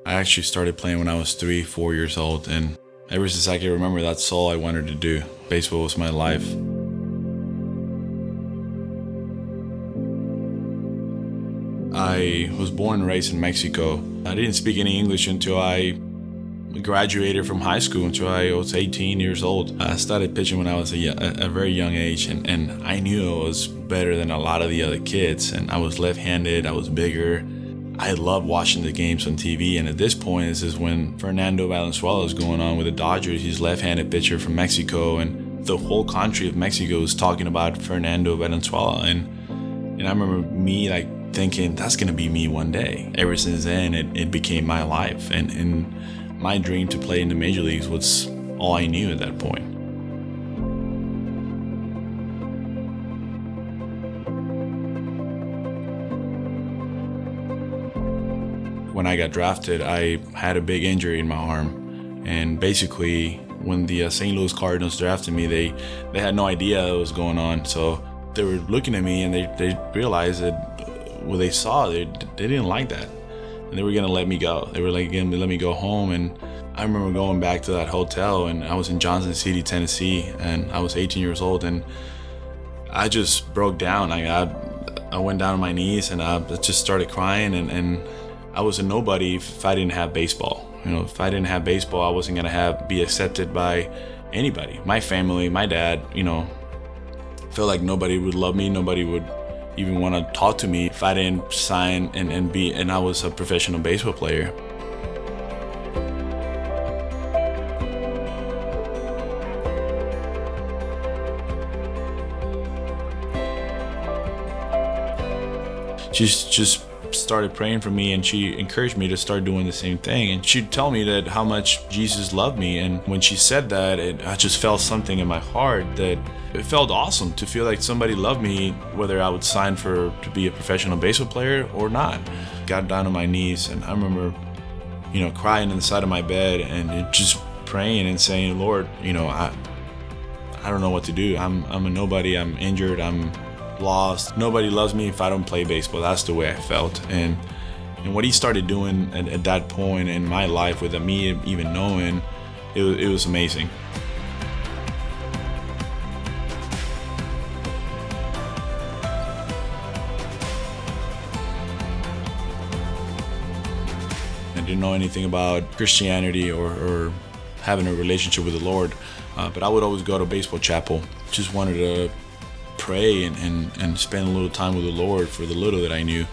I actually started playing when I was 3, 4 years old, and ever since I can remember, that's all I wanted to do. Baseball was my life. I was born and raised in Mexico. I didn't speak any English until I graduated from high school, until I was 18 years old. I started pitching when I was a very young age, and I knew I was better than a lot of the other kids, and I was left-handed, I was bigger. I loved watching the games on TV, and at this point, this is when Fernando Valenzuela is going on with the Dodgers. He's a left-handed pitcher from Mexico, and the whole country of Mexico is talking about Fernando Valenzuela, and I remember me thinking, that's gonna be me one day. Ever since then, it became my life, and my dream to play in the major leagues was all I knew at that point. When I got drafted, I had a big injury in my arm, and basically when the St. Louis Cardinals drafted me, they had no idea what was going on. So they were looking at me, and they realized that what they saw, they didn't like that, and they were gonna let me go. They were gonna let me go home. And I remember going back to that hotel, and I was in Johnson City, Tennessee, and I was 18 years old, and I just broke down. I went down on my knees, and I just started crying, and I was a nobody if I didn't have baseball. If I didn't have baseball, I wasn't gonna be accepted by anybody. My family, my dad, felt like nobody would love me, nobody would even want to talk to me if I didn't sign and I was a professional baseball player. She just started praying for me, and she encouraged me to start doing the same thing. And she'd tell me that how much Jesus loved me. And when she said that, I just felt something in my heart that it felt awesome to feel like somebody loved me, whether I would sign to be a professional baseball player or not. Got down on my knees, and I remember, crying inside of my bed and just praying and saying, Lord, I don't know what to do. I'm a nobody. I'm injured. I'm lost. Nobody loves me if I don't play baseball. That's the way I felt. And what he started doing at that point in my life, without me even knowing, it was amazing. I didn't know anything about Christianity or having a relationship with the Lord, but I would always go to baseball chapel. Just wanted to pray and spend a little time with the Lord for the little that I knew.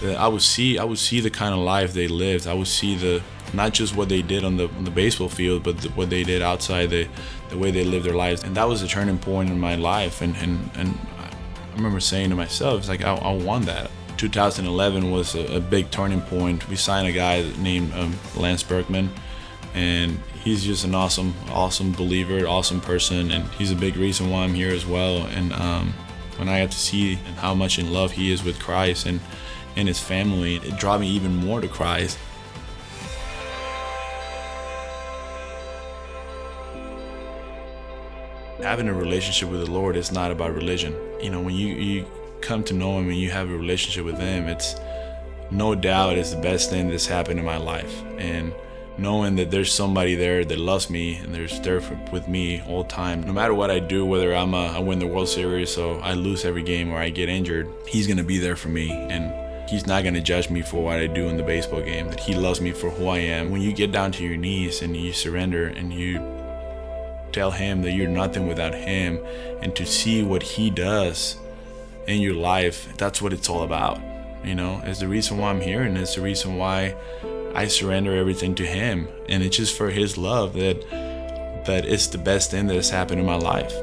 I would see the kind of life they lived. I would see not just what they did on the baseball field, but what they did outside, the way they lived their lives. And that was a turning point in my life. And I remember saying to myself, it's like, I want that. 2011 was a big turning point. We signed a guy named Lance Berkman, and he's just an awesome believer, awesome person, and he's a big reason why I'm here as well. And when I got to see how much in love he is with Christ and his family, it brought me even more to Christ. Having a relationship with the Lord is not about religion. When you come to know him and you have a relationship with him, it's no doubt it's the best thing that's happened in my life. And knowing that there's somebody there that loves me and there's there with me all the time, no matter what I do, whether I win the World Series or I lose every game or I get injured, he's gonna be there for me, and he's not gonna judge me for what I do in the baseball game. That he loves me for who I am. When you get down to your knees and you surrender and you tell him that you're nothing without him, and to see what he does in your life, that's what it's all about. It's the reason why I'm here, and it's the reason why I surrender everything to him. And it's just for his love that it's the best thing that has happened in my life.